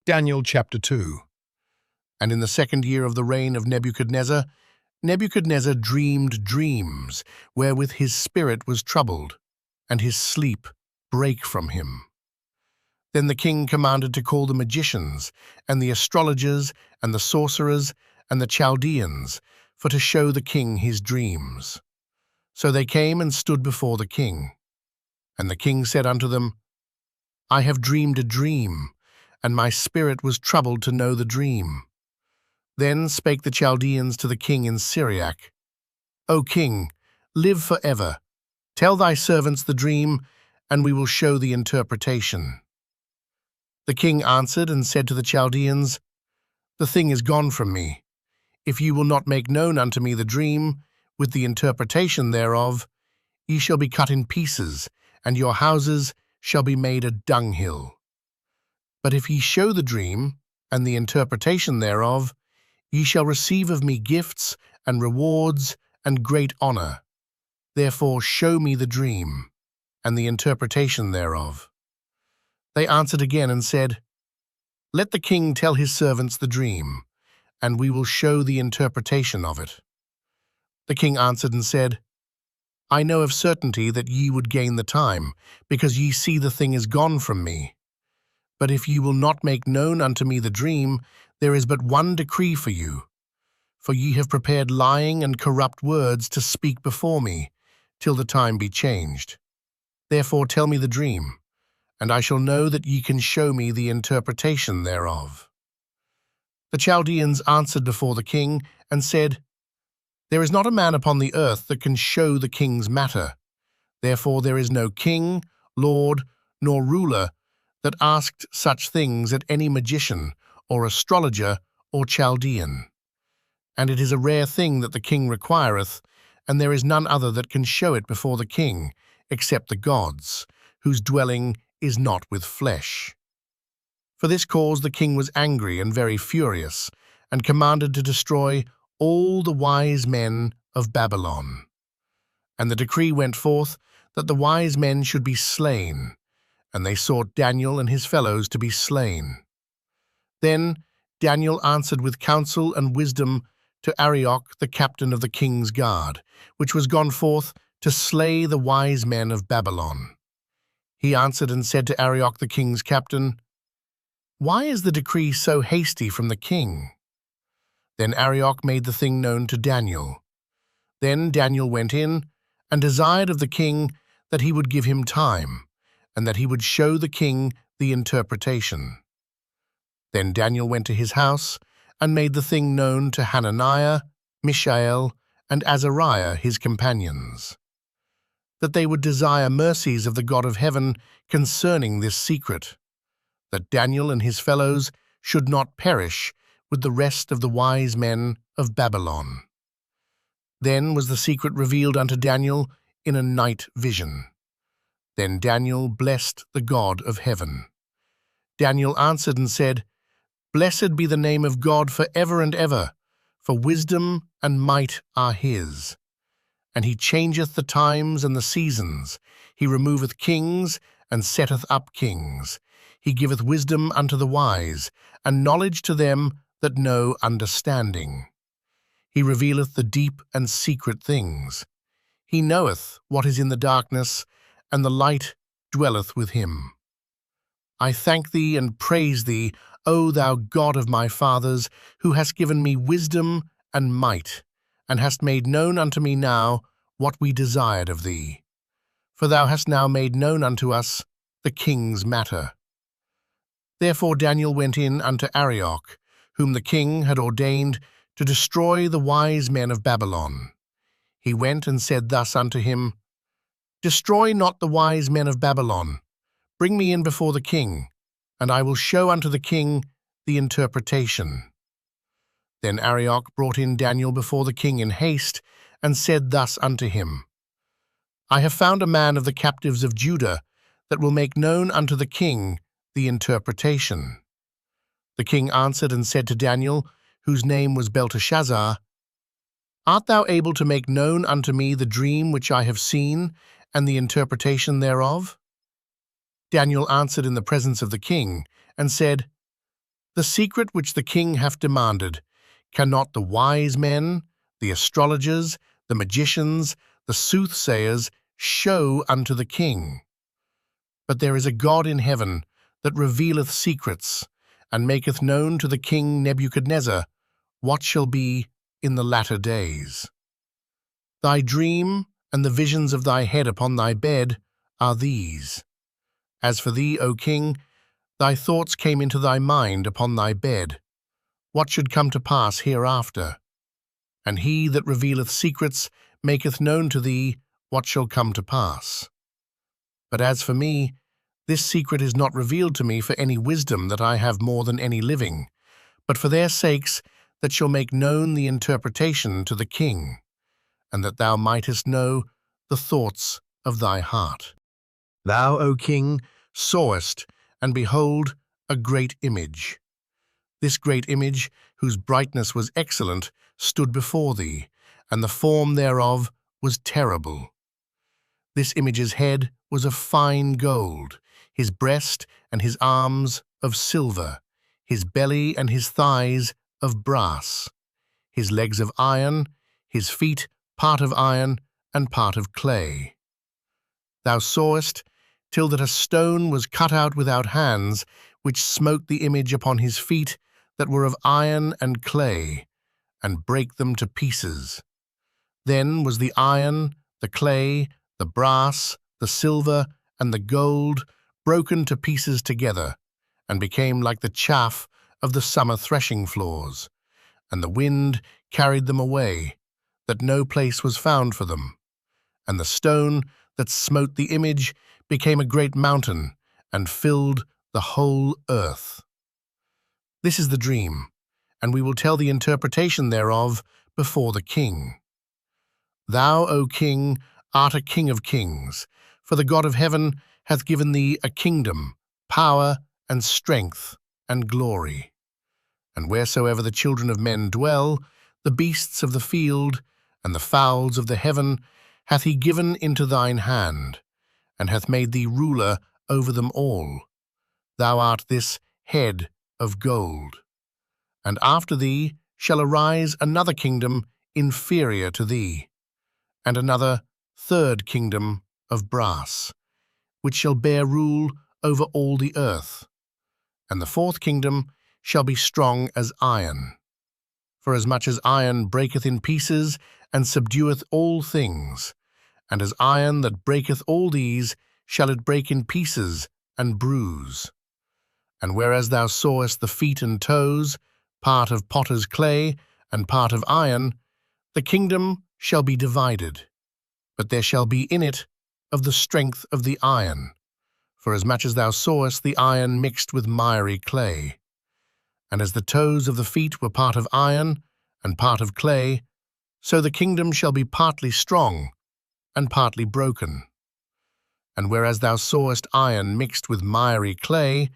Daniel chapter 2. And in the 2nd year of the reign of Nebuchadnezzar, Nebuchadnezzar dreamed dreams, wherewith his spirit was troubled, and his sleep brake from him. Then the king commanded to call the magicians, and the astrologers, and the sorcerers, and the Chaldeans, for to show the king his dreams. So they came and stood before the king. And the king said unto them, I have dreamed a dream, and my spirit was troubled to know the dream. Then spake the Chaldeans to the king in Syriack, O king, live for ever. Tell thy servants the dream, and we will show the interpretation. The king answered and said to the Chaldeans, The thing is gone from me. If ye will not make known unto me the dream, with the interpretation thereof, ye shall be cut in pieces, and your houses shall be made a dunghill. But if ye show the dream, and the interpretation thereof, ye shall receive of me gifts, and rewards, and great honour. Therefore show me the dream, and the interpretation thereof. They answered again and said, Let the king tell his servants the dream, and we will show the interpretation of it. The king answered and said, I know of certainty that ye would gain the time, because ye see the thing is gone from me. But if ye will not make known unto me the dream, there is but one decree for you. For ye have prepared lying and corrupt words to speak before me, till the time be changed. Therefore tell me the dream, and I shall know that ye can show me the interpretation thereof. The Chaldeans answered before the king, and said, There is not a man upon the earth that can show the king's matter. Therefore there is no king, lord, nor ruler that asked such things at any magician, or astrologer, or Chaldean. And it is a rare thing that the king requireth, and there is none other that can show it before the king, except the gods, whose dwelling is not with flesh. For this cause the king was angry and very furious, and commanded to destroy all the wise men of Babylon. And the decree went forth that the wise men should be slain, and they sought Daniel and his fellows to be slain. Then Daniel answered with counsel and wisdom to Arioch, the captain of the king's guard, which was gone forth to slay the wise men of Babylon. He answered and said to Arioch the king's captain, Why is the decree so hasty from the king? Then Arioch made the thing known to Daniel. Then Daniel went in and desired of the king that he would give him time, and that he would show the king the interpretation. Then Daniel went to his house, and made the thing known to Hananiah, Mishael, and Azariah his companions, that they would desire mercies of the God of heaven concerning this secret, that Daniel and his fellows should not perish with the rest of the wise men of Babylon. Then was the secret revealed unto Daniel in a night vision. Then Daniel blessed the God of heaven. Daniel answered and said, Blessed be the name of God for ever and ever, for wisdom and might are his. And he changeth the times and the seasons. He removeth kings and setteth up kings. He giveth wisdom unto the wise, and knowledge to them that know understanding. He revealeth the deep and secret things. He knoweth what is in the darkness, and the light dwelleth with him. I thank thee and praise thee, O thou God of my fathers, who hast given me wisdom and might, and hast made known unto me now what we desired of thee. For thou hast now made known unto us the king's matter. Therefore Daniel went in unto Arioch, whom the king had ordained to destroy the wise men of Babylon. He went and said thus unto him, Destroy not the wise men of Babylon. Bring me in before the king, and I will show unto the king the interpretation. Then Arioch brought in Daniel before the king in haste, and said thus unto him, I have found a man of the captives of Judah that will make known unto the king the interpretation. The king answered and said to Daniel, whose name was Belteshazzar, Art thou able to make known unto me the dream which I have seen, and the interpretation thereof? Daniel answered in the presence of the king, and said, The secret which the king hath demanded, cannot the wise men, the astrologers, the magicians, the soothsayers, show unto the king? But there is a God in heaven that revealeth secrets, and maketh known to the king Nebuchadnezzar what shall be in the latter days. Thy dream and the visions of thy head upon thy bed are these. As for thee, O king, thy thoughts came into thy mind upon thy bed, what should come to pass hereafter. And he that revealeth secrets maketh known to thee what shall come to pass. But as for me, this secret is not revealed to me for any wisdom that I have more than any living, but for their sakes that shall make known the interpretation to the king, and that thou mightest know the thoughts of thy heart. Thou, O king, sawest, and behold, a great image. This great image, whose brightness was excellent, stood before thee, and the form thereof was terrible. This image's head was of fine gold, his breast and his arms of silver, his belly and his thighs of brass, his legs of iron, his feet part of iron and part of clay. Thou sawest, till that a stone was cut out without hands, which smote the image upon his feet that were of iron and clay, and brake them to pieces. Then was the iron, the clay, the brass, the silver, and the gold broken to pieces together, and became like the chaff of the summer threshing floors, and the wind carried them away, that no place was found for them. And the stone that smote the image became a great mountain, and filled the whole earth. This is the dream, and we will tell the interpretation thereof before the king. Thou, O king, art a king of kings, for the God of heaven hath given thee a kingdom, power, and strength, and glory. And wheresoever the children of men dwell, the beasts of the field, and the fowls of the heaven, hath he given into thine hand, and hath made thee ruler over them all. Thou art this head of gold. And after thee shall arise another kingdom inferior to thee, and another third kingdom of brass, which shall bear rule over all the earth. And the fourth kingdom shall be strong as iron. For as much as iron breaketh in pieces, and subdueth all things, and as iron that breaketh all these, shall it break in pieces and bruise. And whereas thou sawest the feet and toes, part of potter's clay, and part of iron, the kingdom shall be divided, but there shall be in it of the strength of the iron, for as much as thou sawest the iron mixed with miry clay. And as the toes of the feet were part of iron, and part of clay, so the kingdom shall be partly strong, and partly broken. And whereas thou sawest iron mixed with miry clay,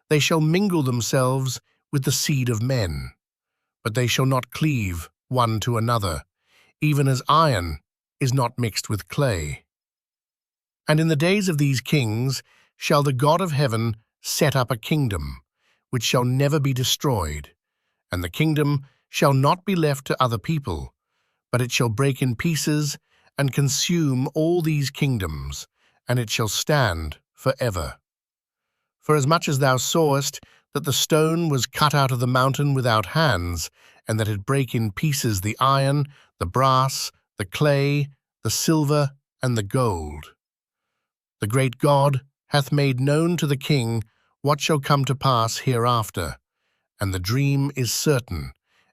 they shall mingle themselves with the seed of men, but they shall not cleave one to another, even as iron is not mixed with clay. And in the days of these kings shall the God of heaven set up a kingdom, which shall never be destroyed, and the kingdom shall not be left to other people, but it shall break in pieces and consume all these kingdoms, and it shall stand forever. For as much as thou sawest that the stone was cut out of the mountain without hands, and that it brake in pieces the iron, the brass, the clay, the silver, and the gold, the great God hath made known to the king what shall come to pass hereafter, and the dream is certain,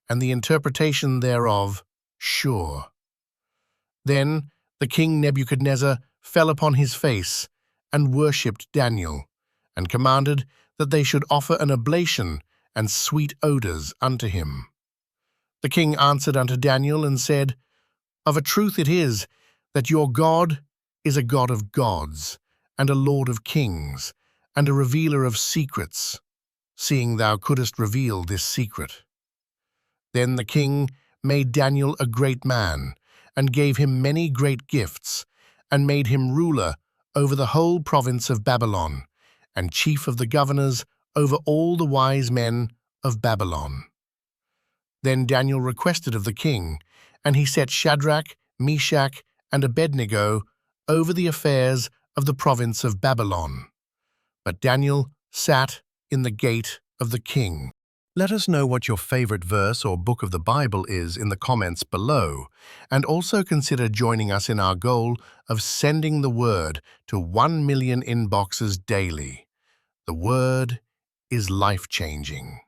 and the interpretation thereof sure. Then the king Nebuchadnezzar fell upon his face, and worshipped Daniel, and commanded that they should offer an oblation and sweet odours unto him. The king answered unto Daniel, and said, Of a truth it is, that your God is a God of gods, and a Lord of kings, and a revealer of secrets, seeing thou couldest reveal this secret. Then the king made Daniel a great man, and gave him many great gifts, and made him ruler over the whole province of Babylon, and chief of the governors over all the wise men of Babylon. Then Daniel requested of the king, and he set Shadrach, Meshach, and Abednego over the affairs of the province of Babylon. But Daniel sat in the gate of the king. Let us know what your favorite verse or book of the Bible is in the comments below, and also consider joining us in our goal of sending the word to 1 million inboxes daily. The word is life-changing.